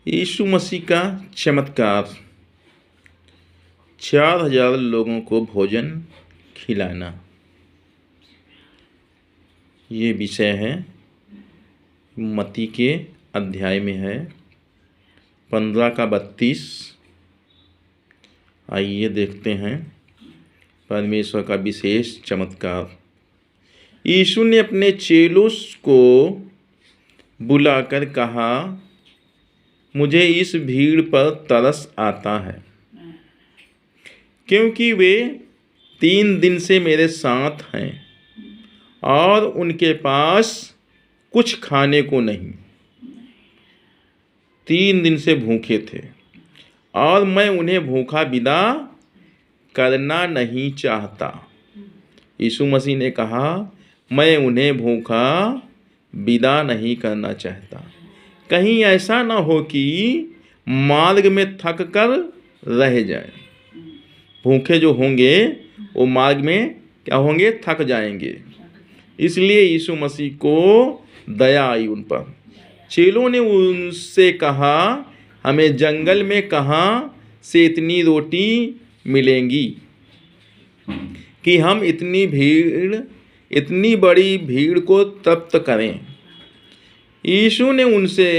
यीशु मसीह का चमत्कार। 4000 लोगों को भोजन खिलाना, ये विषय है। मत्ती के अध्याय में है 15 का 32। आइए देखते हैं परमेश्वर का विशेष चमत्कार। यीशु ने अपने चेलों को बुलाकर कहा, मुझे इस भीड़ पर तरस आता है, क्योंकि वे 3 दिन से मेरे साथ हैं और उनके पास कुछ खाने को नहीं। 3 दिन से भूखे थे और मैं उन्हें भूखा विदा करना नहीं चाहता। यीशु मसीह ने कहा, मैं उन्हें भूखा विदा नहीं करना चाहता। कहीं ऐसा ना हो कि मार्ग में थक कर रह जाए। भूखे जो होंगे वो मार्ग में क्या होंगे? थक जाएंगे। इसलिए यीशु मसीह को दया आई उन पर। चेलों ने उनसे कहा, हमें जंगल में कहाँ से इतनी रोटी मिलेंगी कि हम इतनी बड़ी भीड़ को तृप्त करें। यीशु ने उनसे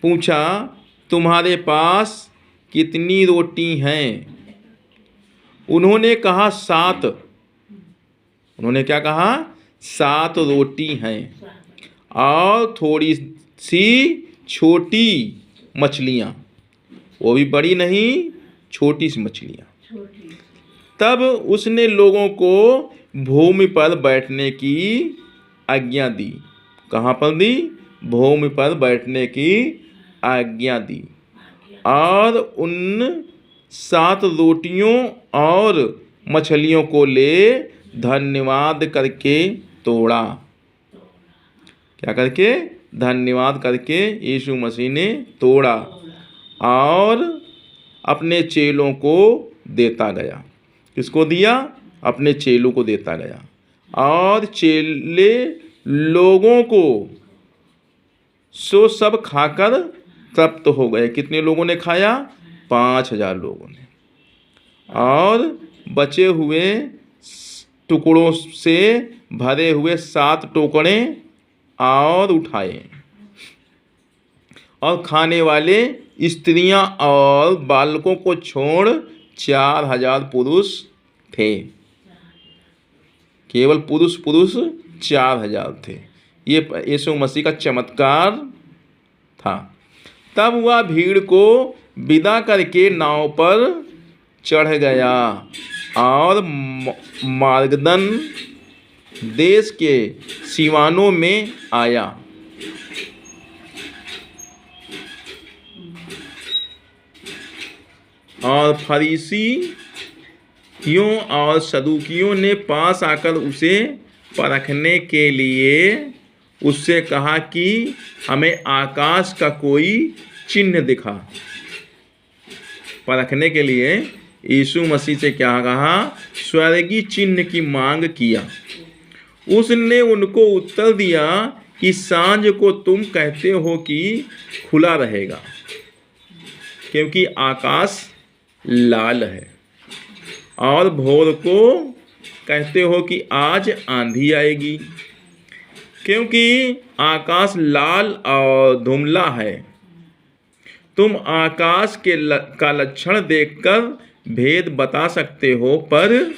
पूछा, तुम्हारे पास कितनी रोटी हैं? उन्होंने कहा 7। उन्होंने क्या कहा? 7 रोटी हैं और थोड़ी सी छोटी मछलियाँ, वो भी बड़ी नहीं, छोटी सी मछलियाँ। तब उसने लोगों को भूमि पर बैठने की आज्ञा दी। कहाँ पर दी? भूमि पर बैठने की आज्ञा दी और उन 7 रोटियों और मछलियों को ले धन्यवाद करके तोड़ा। क्या करके? धन्यवाद करके यीशु मसीह ने तोड़ा और अपने चेलों को देता गया। किसको दिया? अपने चेलों को देता गया और चेले लोगों को सो सब खाकर तृप्त हो गए। कितने लोगों ने खाया? 5000 लोगों ने। और बचे हुए टुकड़ों से भरे हुए 7 टोकरे और उठाए और खाने वाले स्त्रियां और बालकों को छोड़ 4000 पुरुष थे। केवल पुरुष 4000 थे। ये यीशु मसीह का चमत्कार था। तब वह भीड़ को विदा करके नाव पर चढ़ गया और मार्गदन देश के सीवानों में आया। और फरीसियों और सदूकियों ने पास आकर उसे परखने के लिए उससे कहा कि हमें आकाश का कोई चिन्ह दिखा। परखने के लिए यीशु मसीह से क्या कहा? स्वर्गीय चिन्ह की मांग किया। उसने उनको उत्तर दिया कि सांझ को तुम कहते हो कि खुला रहेगा, क्योंकि आकाश लाल है, और भोर को कहते हो कि आज आंधी आएगी, क्योंकि आकाश लाल और धुंधला है। तुम आकाश का लक्षण देखकर भेद बता सकते हो, पर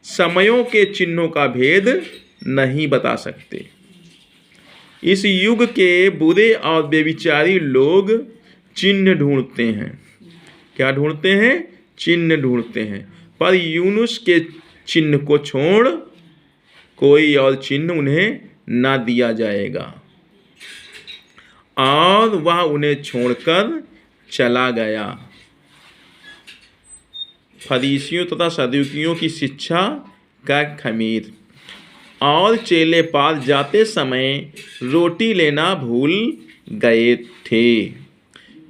समयों के चिन्हों का भेद नहीं बता सकते। इस युग के बुरे और बेविचारी लोग चिन्ह ढूंढते हैं। क्या ढूंढते हैं? चिन्ह ढूंढते हैं, पर यूनुस के चिन्ह को छोड़ कोई और चिन्ह उन्हें ना दिया जाएगा। और वह उन्हें छोड़कर चला गया। फरीसियों तथा सदूकियों की शिक्षा का खमीर। और चेले पार जाते समय रोटी लेना भूल गए थे।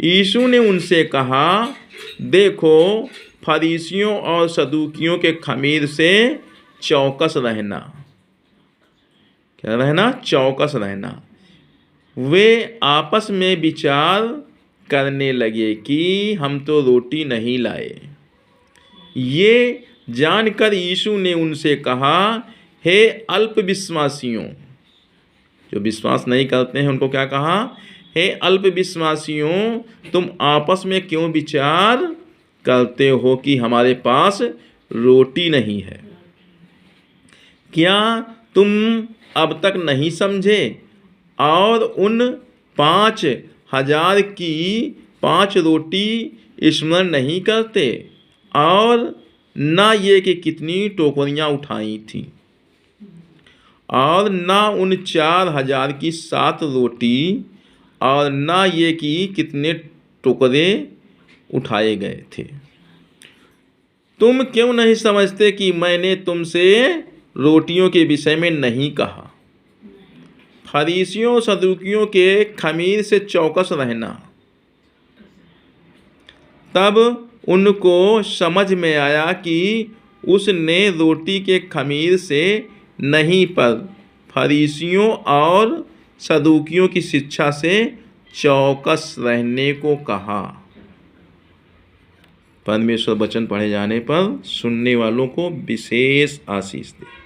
यीशु ने उनसे कहा, देखो, फरीसियों और सदूकियों के खमीर से चौकस रहना। क्या रहना? चौकस रहना। वे आपस में विचार करने लगे कि हम तो रोटी नहीं लाए। ये जानकर यीशु ने उनसे कहा, हे अल्पविश्वासियों, जो विश्वास नहीं करते हैं उनको क्या कहा? हे अल्पविश्वासियों, तुम आपस में क्यों विचार करते हो कि हमारे पास रोटी नहीं है? क्या तुम अब तक नहीं समझे और उन 5,000 की 5 रोटी स्मरण नहीं करते, और न ये कि कितनी टोकरियां उठाई थी, और न उन 4,000 की 7 रोटी, और न ये कि कितने टुकड़े उठाए गए थे। तुम क्यों नहीं समझते कि मैंने तुमसे रोटियों के विषय में नहीं कहा? फरीसियों सदूकियों के खमीर से चौकस रहना। तब उनको समझ में आया कि उसने रोटी के खमीर से नहीं, पर फरीसियों और सदूकियों की शिक्षा से चौकस रहने को कहा। परमेश्वर वचन पढ़े जाने पर सुनने वालों को विशेष आशीष दे।